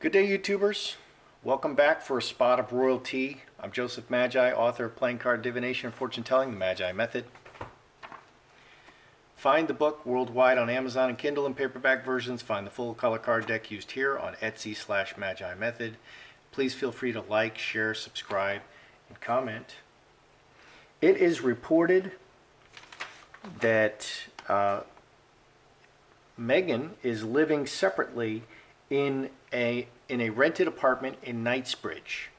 Good day, YouTubers. Welcome back for a spot of royalty. I'm Joseph Magi, author of Playing Card Divination and Fortune Telling, the Magi Method. Find the book worldwide on Amazon and Kindle and paperback versions. Find the full color card deck used here on Etsy/Magi Method. Please feel free to like, share, subscribe, and comment. It is reported that Meghan is living separately in a rented apartment in Knightsbridge,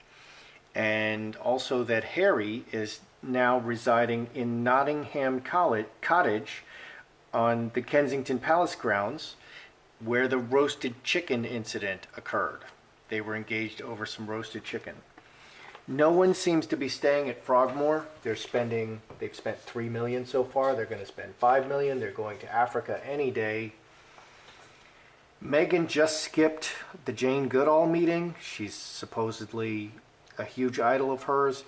and also that Harry is now residing in Nottingham Cottage on the Kensington Palace grounds, where the roasted chicken incident occurred. They were engaged over some roasted chicken. No one seems to be staying at Frogmore. They've spent $3 million so far. They're going to spend $5 million. They're going to Africa any day. Meghan just skipped the Jane Goodall meeting. She's supposedly a huge idol of hers.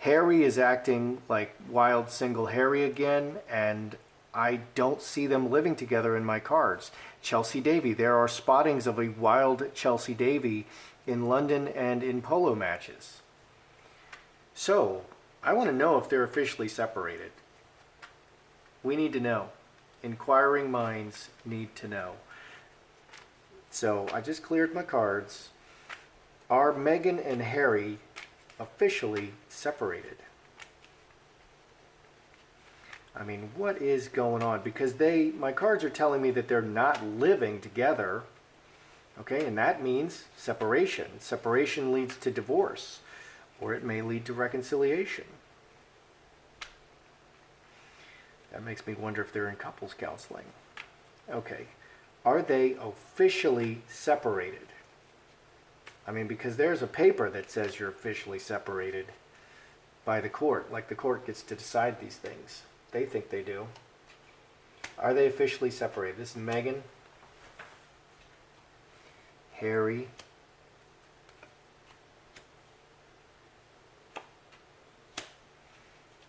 Harry is acting like wild single Harry again, and I don't see them living together in my cards. Chelsea Davy. There are spottings of a wild Chelsea Davy in London and in polo matches. So, I want to know if they're officially separated. We need to know. Inquiring minds need to know. So, I just cleared my cards. Are Meghan and Harry officially separated? I mean, what is going on? Because my cards are telling me that they're not living together. Okay, and that means separation. Separation leads to divorce, or it may lead to reconciliation. That makes me wonder if they're in couples counseling. Okay, are they officially separated? I mean, because there's a paper that says you're officially separated by the court, like the court gets to decide these things. They think they do. Are they officially separated? This is Meghan, Harry,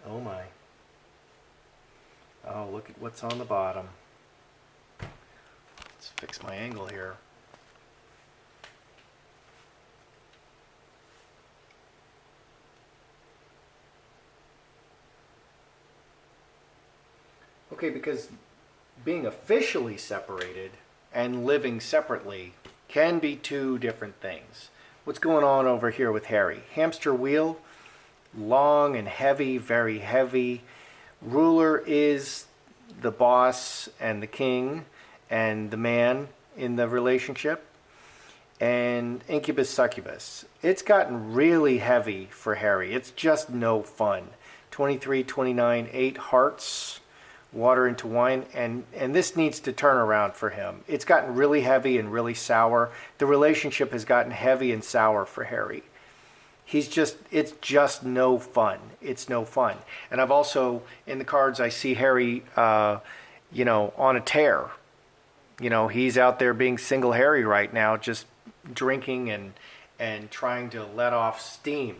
oh my. Oh, look at what's on the bottom. Let's fix my angle here. Okay, because being officially separated and living separately can be two different things. What's going on over here with Harry? Hamster wheel, long and heavy, very heavy. Ruler is the boss and the king and the man in the relationship. And incubus succubus. It's gotten really heavy for Harry. It's just no fun. 23, 29, 8 hearts. Water into wine, and this needs to turn around for him. It's gotten really heavy and really sour. The relationship has gotten heavy and sour for Harry. It's just no fun. It's no fun. And I've also, in the cards, I see Harry, on a tear. He's out there being single Harry right now, just drinking and trying to let off steam.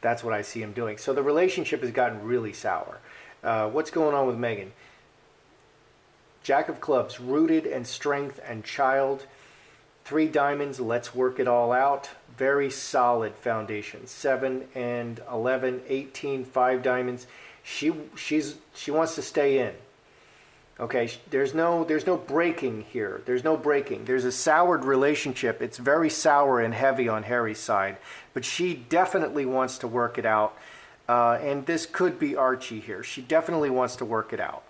That's what I see him doing. So the relationship has gotten really sour. What's going on with Meghan? Jack of clubs, rooted and strength and child. 3 diamonds, let's work it all out. Very solid foundation. 7 and 11, 18, 5 diamonds. She wants to stay in. Okay, there's no breaking here. There's no breaking. There's a soured relationship. It's very sour and heavy on Harry's side, but she definitely wants to work it out. And this could be Archie here. She definitely wants to work it out.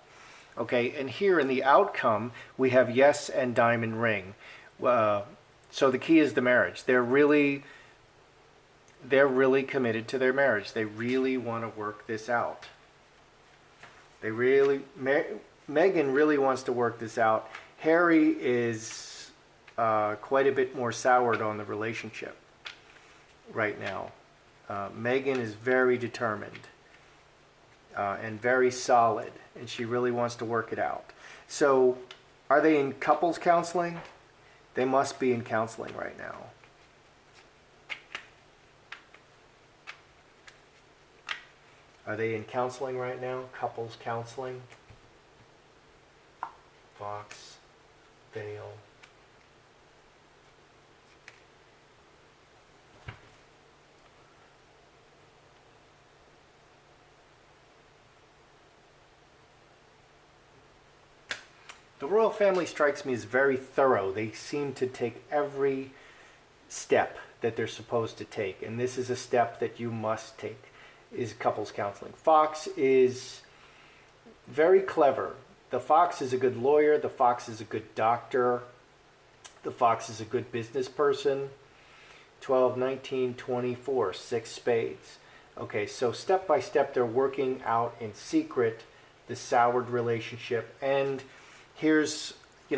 Okay, and here in the outcome, we have yes and diamond ring. So the key is the marriage. They're really committed to their marriage. They really want to work this out. Meghan really wants to work this out. Harry is quite a bit more soured on the relationship right now. Meghan is very determined and very solid, and she really wants to work it out. So, are they in couples counseling? They must be in counseling right now. Are they in counseling right now? Couples counseling? Fox, Vale. The royal family strikes me as very thorough. They seem to take every step that they're supposed to take, and this is a step that you must take, is couples counseling. Fox is very clever. The Fox is a good lawyer. The Fox is a good doctor. The Fox is a good business person. 12, 19, 24, 6 spades. Okay, so step by step they're working out in secret the soured relationship, and here's,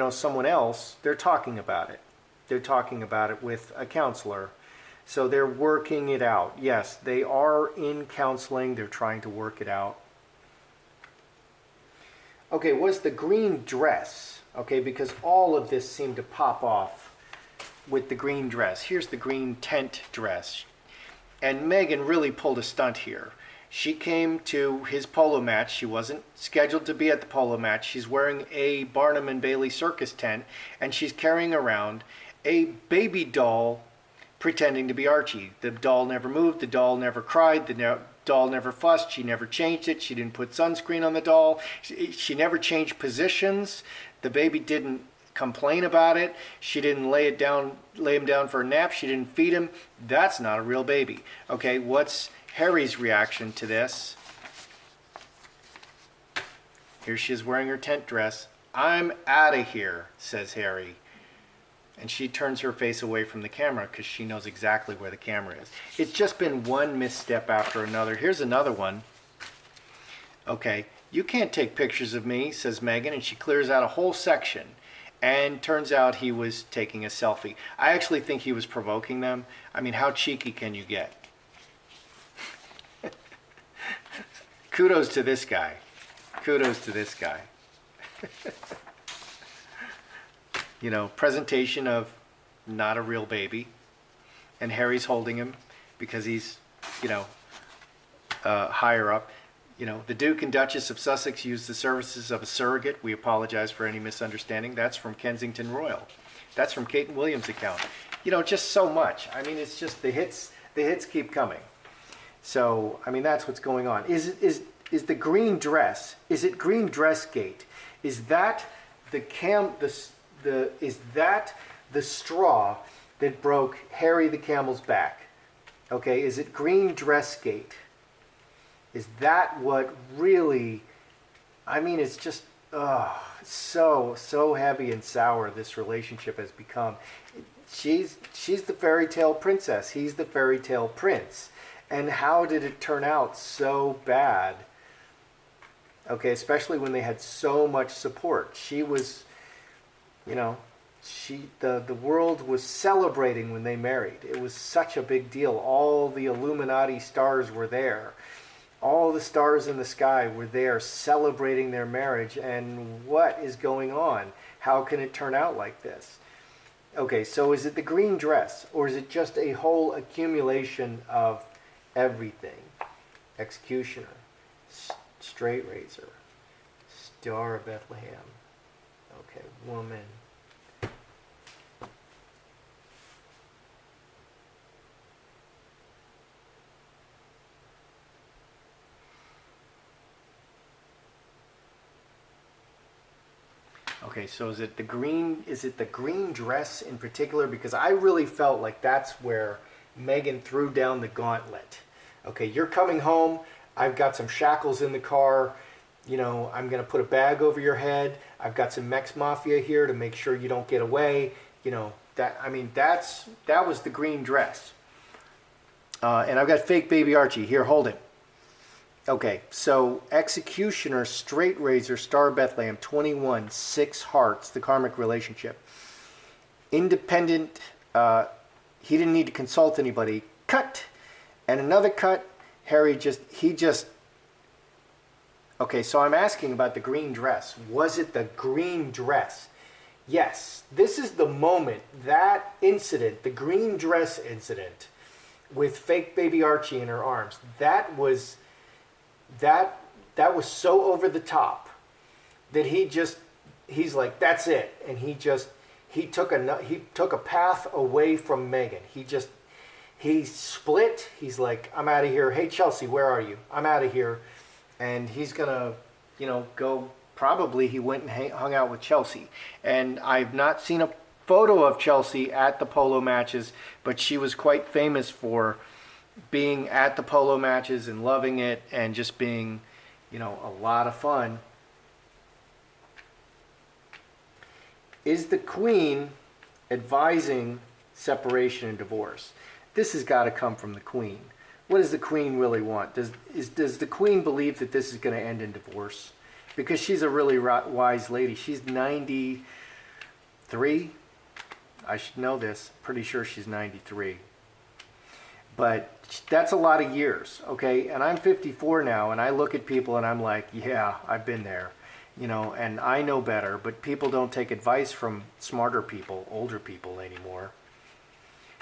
someone else, they're talking about it. They're talking about it with a counselor. So they're working it out. Yes, they are in counseling. They're trying to work it out. Okay, was the green dress, okay, because all of this seemed to pop off with the green dress. Here's the green tent dress. And Meghan really pulled a stunt here. She came to his polo match. She wasn't scheduled to be at the polo match. She's wearing a Barnum and Bailey circus tent, and she's carrying around a baby doll pretending to be Archie. The doll never moved. The doll never cried. The doll never fussed. She never changed it. She didn't put sunscreen on the doll. She never changed positions. The baby didn't complain about it. She didn't lay him down for a nap. She didn't feed him. That's not a real baby. Okay, what's Harry's reaction to this? Here she is wearing her tent dress. "I'm out of here," says Harry. And she turns her face away from the camera because she knows exactly where the camera is. It's just been one misstep after another. Here's another one. Okay, "You can't take pictures of me," says Meghan, and she clears out a whole section. And turns out he was taking a selfie. I actually think he was provoking them. I mean, how cheeky can you get? Kudos to this guy. Kudos to this guy. Presentation of not a real baby. And Harry's holding him because he's, higher up. The Duke and Duchess of Sussex used the services of a surrogate. We apologize for any misunderstanding. That's from Kensington Royal. That's from Kate and Williams' account. Just so much. I mean, it's just the hits keep coming. So, I mean, that's what's going on. Is the green dress, is it green dress gate? Is that is that the straw that broke Harry the camel's back? Okay, is it green dress gate? Is that what really, I mean, it's just so heavy and sour this relationship has become. She's the fairy tale princess. He's the fairy tale prince. And how did it turn out so bad? Okay, especially when they had so much support. She was, the world was celebrating when they married. It was such a big deal. All the Illuminati stars were there. All the stars in the sky were there celebrating their marriage. And what is going on? How can it turn out like this? Okay, so is it the green dress, or is it just a whole accumulation of everything? Executioner, straight razor, Star of Bethlehem. Okay, woman. Okay, so is it the green dress in particular? Because I really felt like that's where Meghan threw down the gauntlet. Okay, you're coming home. I've got some shackles in the car. I'm going to put a bag over your head. I've got some Mex Mafia here to make sure you don't get away. That was the green dress. And I've got fake baby Archie. Here, hold him. Okay, so Executioner, Straight Razor, Star of Bethlehem, 21, 6 hearts, the karmic relationship. Independent, he didn't need to consult anybody. Cut! And another cut, Harry okay, so I'm asking about the green dress. Was it the green dress? Yes, this is the moment, that incident, the green dress incident with fake baby Archie in her arms, that was so over the top that he's like, that's it. And he took a path away from Meghan. He split. He's like, I'm out of here. Hey, Chelsea, where are you? I'm out of here. And he's gonna, go probably he went and hung out with Chelsea. And I've not seen a photo of Chelsea at the polo matches, but she was quite famous for being at the polo matches and loving it and just being, a lot of fun. Is the Queen advising separation and divorce? This has got to come from the Queen. What does the Queen really want? Does the Queen believe that this is going to end in divorce? Because she's a really wise lady. She's 93. I should know this. Pretty sure she's 93. But that's a lot of years, okay? And I'm 54 now, and I look at people and I'm like, yeah, I've been there, and I know better. But people don't take advice from smarter people, older people anymore.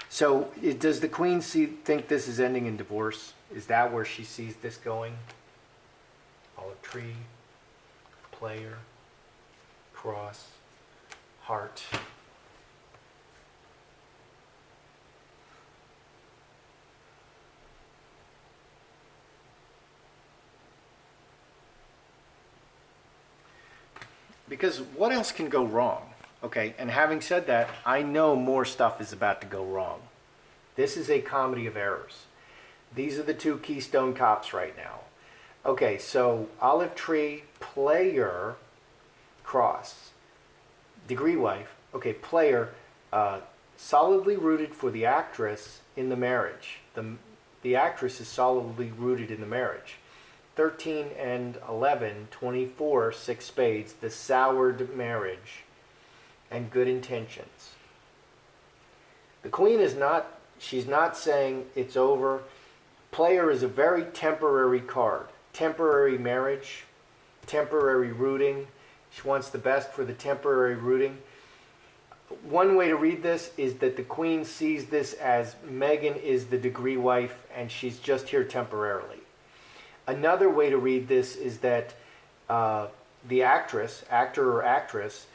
So does the Queen think this is ending in divorce? Is that where she sees this going? Olive tree, player, cross, heart. Because what else can go wrong? Okay, and having said that, I know more stuff is about to go wrong. This is a comedy of errors. These are the two Keystone Cops right now. Okay, so olive tree, player, cross, degree wife. Okay, player, solidly rooted for the actress in the marriage. The actress is solidly rooted in the marriage. 13 and 11, 24, 6 spades, the soured marriage, and good intentions. The Queen is not, she's not saying it's over. Player is a very temporary card. Temporary marriage, temporary rooting. She wants the best for the temporary rooting. One way to read this is that the Queen sees this as Meghan is the degree wife and she's just here temporarily. Another way to read this is that the actor or actress,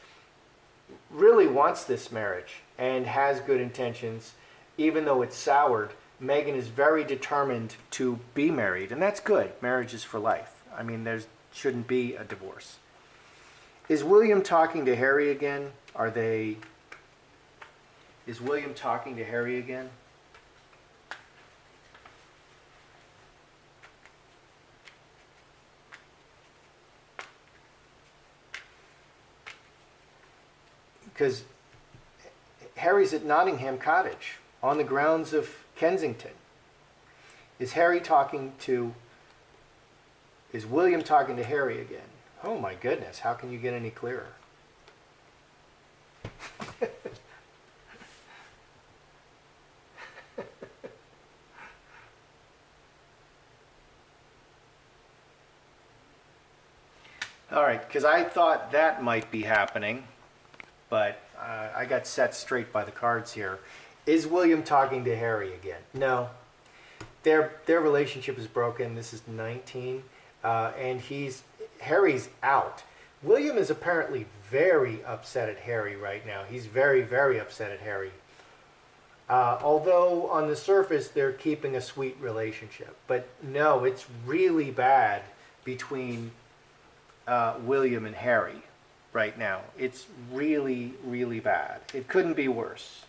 really wants this marriage and has good intentions. Even though it's soured, Meghan is very determined to be married, and that's good. Marriage is for life. I mean, there shouldn't be a divorce. Is William talking to Harry again? Is William talking to Harry again? Because Harry's at Nottingham Cottage on the grounds of Kensington. Is William talking to Harry again? Oh my goodness, how can you get any clearer? All right, because I thought that might be happening. But I got set straight by the cards here. Is William talking to Harry again? No. Their relationship is broken. This is 19. And Harry's out. William is apparently very upset at Harry right now. He's very, very upset at Harry. Although on the surface they're keeping a sweet relationship. But no, it's really bad between William and Harry. Right now, it's really, really bad. It couldn't be worse.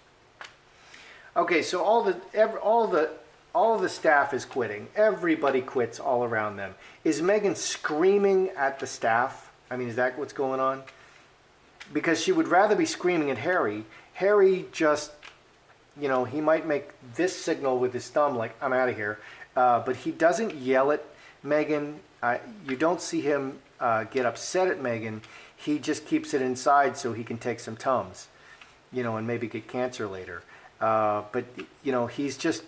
Okay, so all the staff is quitting. Everybody quits all around them. Is Meghan screaming at the staff? I mean, is that what's going on? Because she would rather be screaming at Harry. Harry just, he might make this signal with his thumb, like I'm out of here, but he doesn't yell at Meghan. You don't see him get upset at Meghan. He just keeps it inside so he can take some Tums, and maybe get cancer later. But he's just,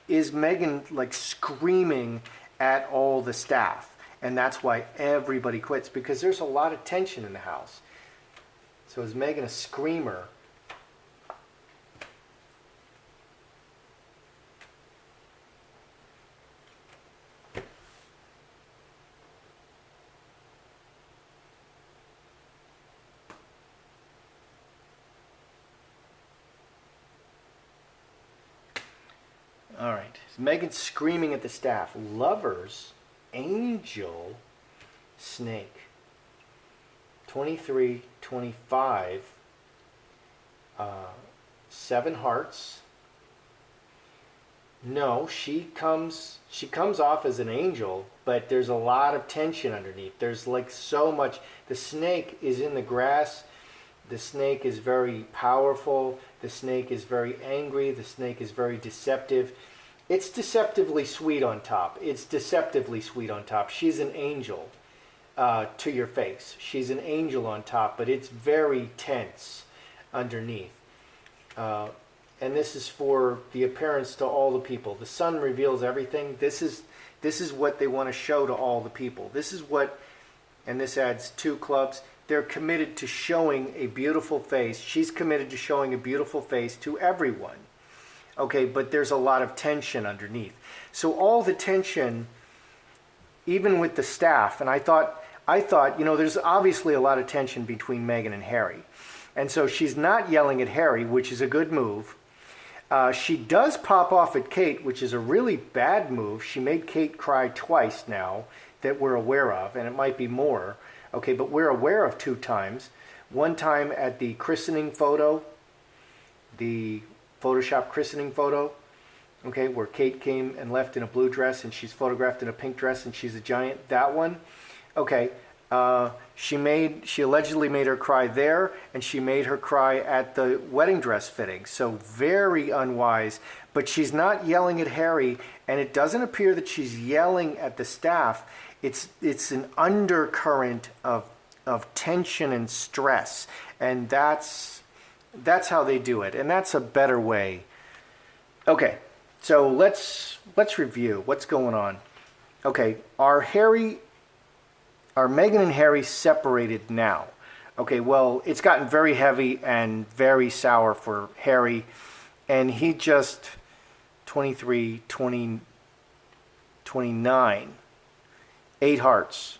is Meghan like screaming at all the staff? And that's why everybody quits, because there's a lot of tension in the house. So is Meghan a screamer? All right. So Meghan's screaming at the staff. Lovers, angel, snake. 23, 25, 7 hearts. No, she comes off as an angel, but there's a lot of tension underneath. There's like so much. The snake is in the grass. The snake is very powerful. The snake is very angry. The snake is very deceptive. It's deceptively sweet on top. It's deceptively sweet on top. She's an angel to your face. She's an angel on top, but it's very tense underneath. And this is for the appearance to all the people. The sun reveals everything. This is what they want to show to all the people. This is what, and this adds 2 clubs. They're committed to showing a beautiful face. She's committed to showing a beautiful face to everyone. Okay, but there's a lot of tension underneath. So all the tension, even with the staff, and I thought, there's obviously a lot of tension between Meghan and Harry. And so she's not yelling at Harry, which is a good move. She does pop off at Kate, which is a really bad move. She made Kate cry twice now that we're aware of, and it might be more. Okay, but we're aware of 2 times. One time at the christening photo, the Photoshop christening photo, okay, where Kate came and left in a blue dress and she's photographed in a pink dress and she's a giant. That one, okay. She allegedly made her cry there, and she made her cry at the wedding dress fitting. So very unwise. But she's not yelling at Harry, and it doesn't appear that she's yelling at the staff. It's an undercurrent of tension and stress, and that's how they do it, and that's a better way. Okay, so let's review what's going on. Okay, Are Meghan and Harry separated now? Okay, well, it's gotten very heavy and very sour for Harry, and he just 23, 20, 29, 8 hearts.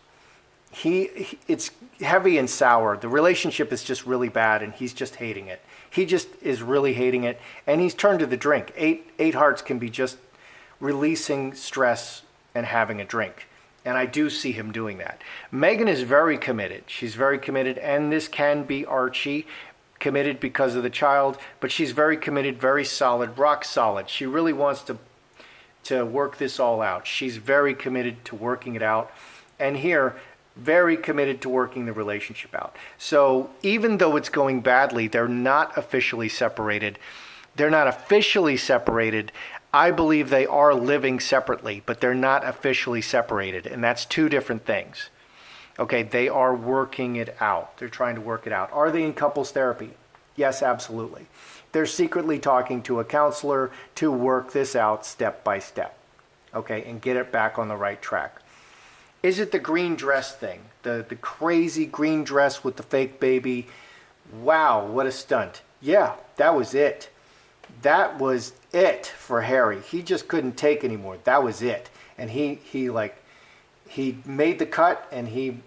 It's heavy and sour. The relationship is just really bad, and he's just hating it. He just is really hating it, and he's turned to the drink. Eight hearts can be just releasing stress and having a drink. And I do see him doing that. Meghan is very committed. She's very committed, and this can be Archie, committed because of the child, but she's very committed, very solid, rock solid. She really wants to work this all out. She's very committed to working it out. And here, very committed to working the relationship out. So even though it's going badly, they're not officially separated. I believe they are living separately, but they're not officially separated, and that's 2 different things. Okay, they are working it out. They're trying to work it out. Are they in couples therapy? Yes, absolutely. They're secretly talking to a counselor to work this out step by step, okay, and get it back on the right track. Is it the green dress thing? The crazy green dress with the fake baby? Wow, what a stunt. Yeah, that was it. That was it for Harry. He just couldn't take anymore. That was it. And he made the cut, and he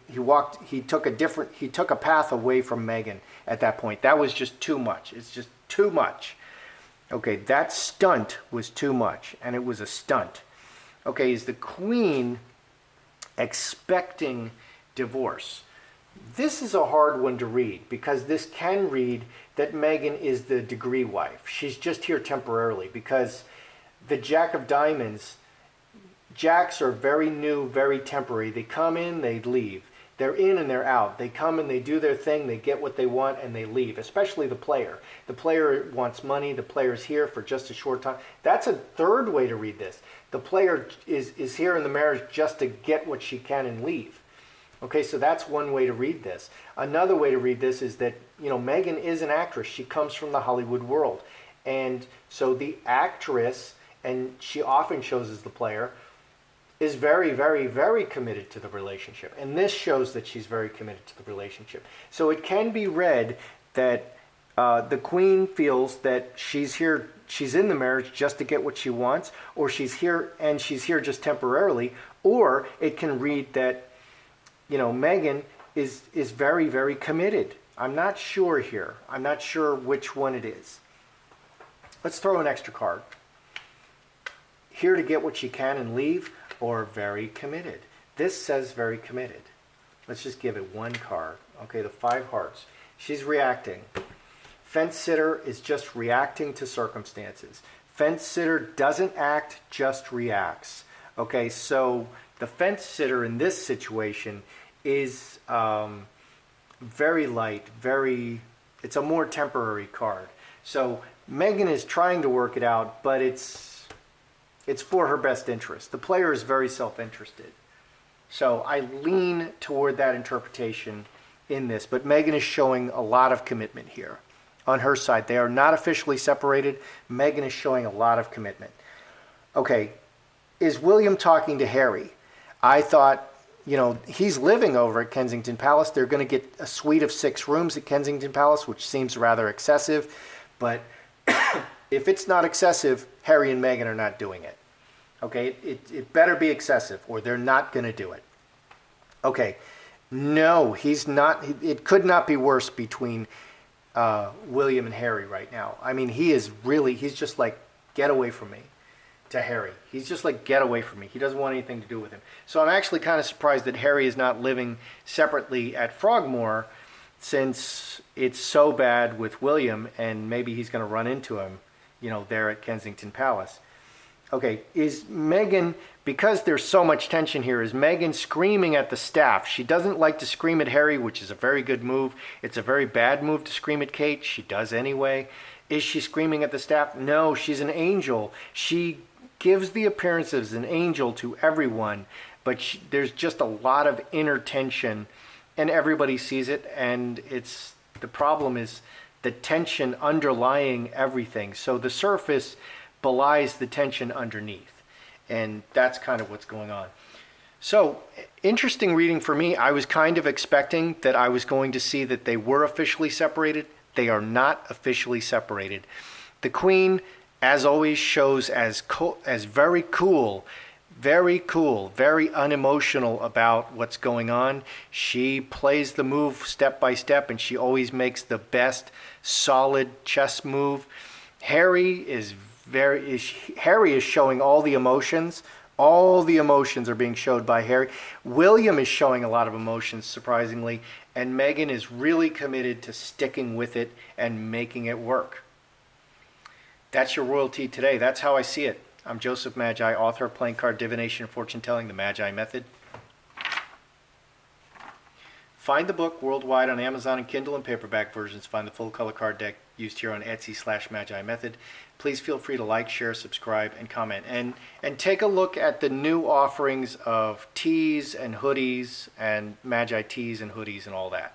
took a path away from Meghan at that point. That was just too much. It's just too much. Okay, that stunt was too much, and it was a stunt. Okay, is the Queen expecting divorce? This is a hard one to read, because this can read that Meghan is the degree wife. She's just here temporarily, because the Jack of Diamonds, Jacks are very new, very temporary. They come in, they leave. They're in and they're out. They come and they do their thing, they get what they want, and they leave, especially the player. The player wants money. The player's here for just a short time. That's a third way to read this. The player is here in the marriage just to get what she can and leave. Okay, so that's one way to read this. Another way to read this is that, Meghan is an actress. She comes from the Hollywood world. And so the actress, and she often shows as the player, is very, very, very committed to the relationship. And this shows that she's very committed to the relationship. So it can be read that the Queen feels that she's here, she's in the marriage just to get what she wants, or she's here just temporarily, or it can read that Meghan is very, very committed. I'm not sure here. I'm not sure which one it is. Let's throw an extra card. Here to get what she can and leave, or very committed. This says very committed. Let's just give it one card. Okay, the 5 hearts. She's reacting. Fence sitter is just reacting to circumstances. Fence sitter doesn't act, just reacts. Okay, so the fence sitter in this situation is very light, it's a more temporary card. So Meghan is trying to work it out, but it's for her best interest. The player is very self-interested. So I lean toward that interpretation in this, but Meghan is showing a lot of commitment here on her side. They are not officially separated. Meghan is showing a lot of commitment. Okay, is William talking to Harry? I thought, he's living over at Kensington Palace. They're going to get a suite of 6 rooms at Kensington Palace, which seems rather excessive. But if it's not excessive, Harry and Meghan are not doing it. Okay, it better be excessive or they're not going to do it. Okay, no, he's not. It could not be worse between William and Harry right now. I mean, he's just like, get away from me to Harry. He's just like, get away from me. He doesn't want anything to do with him. So I'm actually kind of surprised that Harry is not living separately at Frogmore, since it's so bad with William, and maybe he's going to run into him, there at Kensington Palace. Okay, is Meghan, because there's so much tension here, is Meghan screaming at the staff? She doesn't like to scream at Harry, which is a very good move. It's a very bad move to scream at Kate. She does anyway. Is she screaming at the staff? No, she's an angel. She gives the appearance as an angel to everyone, but there's just a lot of inner tension, and everybody sees it, and the problem is the tension underlying everything. So the surface belies the tension underneath, and that's kind of what's going on. So, interesting reading for me. I was kind of expecting that I was going to see that they were officially separated. They are not officially separated. The Queen, as always, shows as very cool, very unemotional about what's going on. She plays the move step by step, and she always makes the best solid chess move. Harry is showing all the emotions. All the emotions are being showed by Harry. William is showing a lot of emotions, surprisingly, and Meghan is really committed to sticking with it and making it work. That's your royalty today. That's how I see it. I'm Joseph Magi, author of Playing Card Divination and Fortune Telling, the Magi Method. Find the book worldwide on Amazon and Kindle and paperback versions. Find the full color card deck used here on Etsy/Magi Method. Please feel free to like, share, subscribe, and comment. And take a look at the new offerings of tees and hoodies and Magi tees and hoodies and all that.